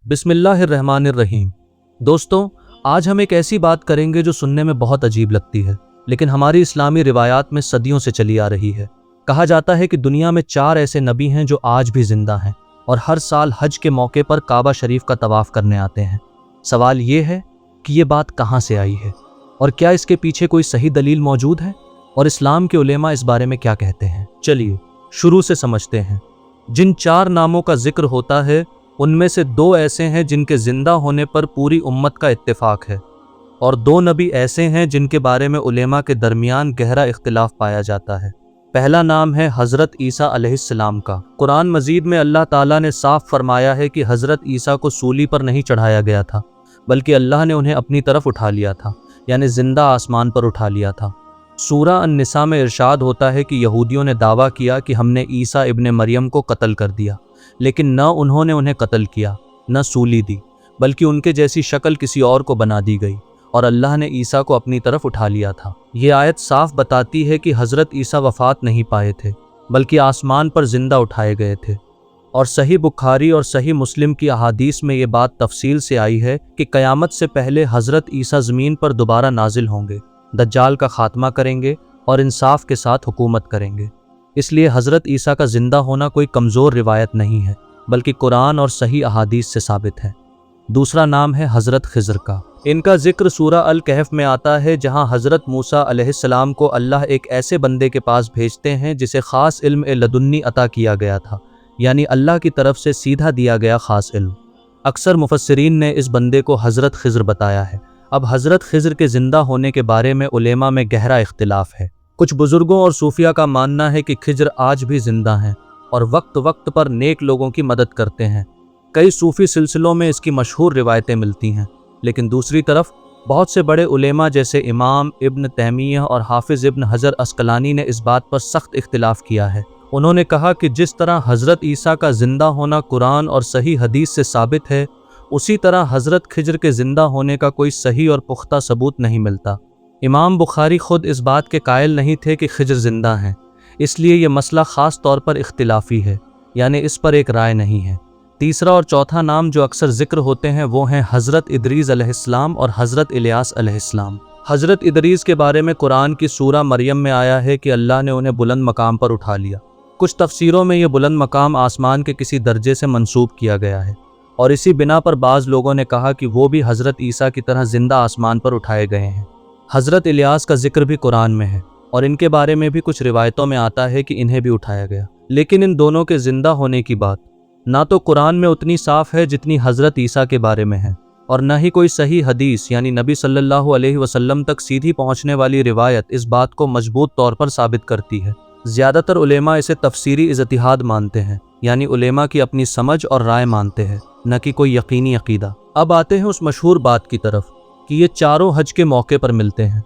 बिस्मिल्लाहिर्रहमानिर्रहीम। दोस्तों, आज हम एक ऐसी बात करेंगे जो सुनने में बहुत अजीब लगती है, लेकिन हमारी इस्लामी रिवायात में सदियों से चली आ रही है। कहा जाता है कि दुनिया में 4 ऐसे नबी हैं जो आज भी जिंदा हैं और हर साल हज के मौके पर काबा शरीफ का तवाफ करने आते हैं। सवाल ये है कि ये बात कहाँ से आई है और क्या इसके पीछे कोई सही दलील मौजूद है, और इस्लाम के उलेमा इस बारे में क्या कहते हैं। चलिए शुरू से समझते हैं। जिन 4 नामों का जिक्र होता है उनमें से 2 ऐसे हैं जिनके जिंदा होने पर पूरी उम्मत का इत्तेफाक है, और 2 नबी ऐसे हैं जिनके बारे में उलेमा के दरमियान गहरा इख्तिलाफ पाया जाता है। पहला नाम है हज़रत ईसा अलैहिस्सलाम का। कुरान मजीद में अल्लाह ताला ने साफ फरमाया है कि हज़रत ईसा को सूली पर नहीं चढ़ाया गया था, बल्कि अल्लाह ने उन्हें अपनी तरफ उठा लिया था, यानी जिंदा आसमान पर उठा लिया था। सूरा अन-निसा में इरशाद होता है कि यहूदियों ने दावा किया कि हमने ईसा इब्ने मरियम को कत्ल कर दिया, लेकिन न उन्होंने उन्हें कत्ल किया, न सूली दी, बल्कि उनके जैसी शक्ल किसी और को बना दी गई और अल्लाह ने ईसा को अपनी तरफ उठा लिया था। ये आयत साफ बताती है कि हज़रत ईसा वफ़ात नहीं पाए थे, बल्कि आसमान पर जिंदा उठाए गए थे। और सही बुखारी और सही मुस्लिम की अहादीस में ये बात तफसील से आई है कि क़यामत से पहले हज़रत ईसा ज़मीन पर दोबारा नाजिल होंगे, दज्जाल का खात्मा करेंगे और इंसाफ के साथ हुकूमत करेंगे। इसलिए हज़रत ईसा का ज़िंदा होना कोई कमज़ोर रिवायत नहीं है, बल्कि कुरान और सही अहादीस से साबित है। दूसरा नाम है हज़रत खिज़र का। इनका जिक्र सूरा अल कहफ में आता है, जहां हज़रत मूसा अलैहिस्सलाम को अल्लाह एक ऐसे बंदे के पास भेजते हैं जिसे ख़ास इल्म ए लदुन्नी अता किया गया था, यानी अल्लाह की तरफ से सीधा दिया गया ख़ास इल्म। अक्सर मुफस्सिरीन ने इस बंदे को हज़रत खिज़र बताया है। अब हज़रत खिज़र के ज़िंदा होने के बारे में उलेमा में गहरा इख्तिलाफ है। कुछ बुज़ुर्गों और सूफिया का मानना है कि खिज़र आज भी ज़िंदा हैं और वक्त वक्त पर नेक लोगों की मदद करते हैं। कई सूफ़ी सिलसिलों में इसकी मशहूर रिवायतें मिलती हैं, लेकिन दूसरी तरफ बहुत से बड़े उलेमा जैसे इमाम इब्न तैमिय्या और हाफिज़ इब्न हजर अस्कलानी ने इस बात पर सख्त इख्तिलाफ किया है। उन्होंने कहा कि जिस तरह हज़रत ईसा का ज़िंदा होना कुरान और सही हदीस से साबित है, उसी तरह हज़रत खिज़र के ज़िंदा होने का कोई सही और पुख्ता सबूत नहीं मिलता। इमाम बुखारी खुद इस बात के कायल नहीं थे कि खिज़र ज़िंदा हैं, इसलिए यह मसला ख़ास तौर पर इख्तिलाफ़ी है, यानी इस पर एक राय नहीं है। तीसरा और चौथा नाम जो अक्सर जिक्र होते हैं वो हैं हज़रत इदरीस अलैहिस्सलाम और हज़रत इलियास अलैहिस्सलाम। हज़रत इदरीस के बारे में कुरान की सूरा मरियम में आया है कि अल्लाह ने उन्हें बुलंद मकाम पर उठा लिया। कुछ तफसीरों में यह बुलंद मकाम आसमान के किसी दर्जे से मंसूब किया गया है, और इसी बिना पर बाज़ लोगों ने कहा कि वो भी हज़रत ईसा की तरह ज़िंदा आसमान पर उठाए गए हैं। हज़रत इलियास का जिक्र भी कुरान में है, और इनके बारे में भी कुछ रिवायतों में आता है कि इन्हें भी उठाया गया, लेकिन इन दोनों के ज़िंदा होने की बात ना तो कुरान में उतनी साफ है जितनी हज़रत ईसा के बारे में है, और न ही कोई सही हदीस यानी नबी सल्लल्लाहु अलैहि वसल्लम तक सीधी पहुँचने वाली रिवायत इस बात को मजबूत तौर पर साबित करती है। ज़्यादातर उलेमा इसे तफसीरी इज्तिहाद मानते हैं, यानी उलेमा की अपनी समझ और राय मानते हैं, न कि कोई यकीनी अकीदा। अब आते हैं उस मशहूर बात की तरफ कि ये चारों हज के मौके पर मिलते हैं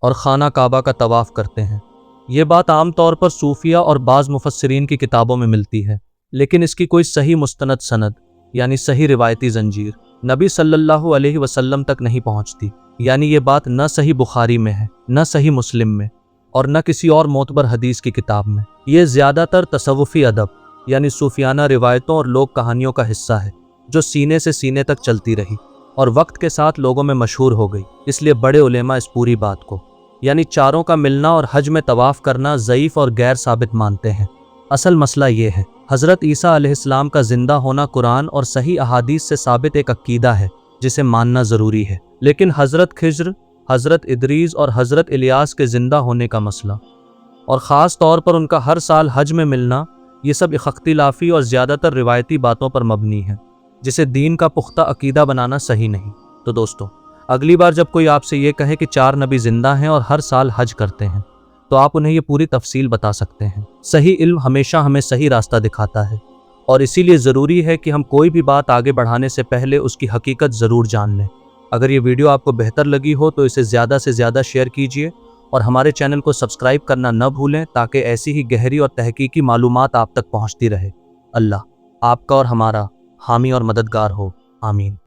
और खाना काबा का तवाफ़ करते हैं। ये बात आम तौर पर सूफिया और बाज़ मुफस्सिरीन की किताबों में मिलती है, लेकिन इसकी कोई सही मुस्तनद सनद यानी सही रिवायती जंजीर नबी सल्लल्लाहु अलैहि वसल्लम तक नहीं पहुँचती। यानी ये बात न सही बुखारी में है, न सही मुस्लिम में, और न किसी और मोतबर हदीस की किताब में। ये ज़्यादातर तसव्वुफ़ी अदब यानी सूफियाना रिवायतों और लोक कहानियों का हिस्सा है, जो सीने से सीने तक चलती रही और वक्त के साथ लोगों में मशहूर हो गई। इसलिए बड़े उलेमा इस पूरी बात को, यानी चारों का मिलना और हज में तवाफ़ करना, ज़ईफ़ और गैर साबित मानते हैं। असल मसला ये है, हज़रत ईसा अलैहिस्सलाम का ज़िंदा होना कुरान और सही अहादीस से साबित एक अक़ीदा है जिसे मानना ज़रूरी है, लेकिन हज़रत खिज़र, हज़रत इदरीस और हज़रत इलियास के ज़िंदा होने का मसला और ख़ास तौर पर उनका हर साल हज में मिलना, ये सब इख्तिलाफ़ी और ज़्यादातर रिवायती बातों पर मबनी है, जिसे दीन का पुख्ता अक़ीदा बनाना सही नहीं। तो दोस्तों, अगली बार जब कोई आपसे ये कहे कि 4 नबी ज़िंदा हैं और हर साल हज करते हैं, तो आप उन्हें ये पूरी तफसील बता सकते हैं। सही इल्म हमेशा हमें सही रास्ता दिखाता है, और इसीलिए ज़रूरी है कि हम कोई भी बात आगे बढ़ाने से पहले उसकी हकीकत ज़रूर जान लें। अगर ये वीडियो आपको बेहतर लगी हो तो इसे ज़्यादा से ज़्यादा शेयर कीजिए और हमारे चैनल को सब्सक्राइब करना न भूलें, ताकि ऐसी ही गहरी और तहकीकी मालूमात आप तक पहुँचती रहे। अल्लाह आपका और हमारा हामी और मददगार हो। आमीन।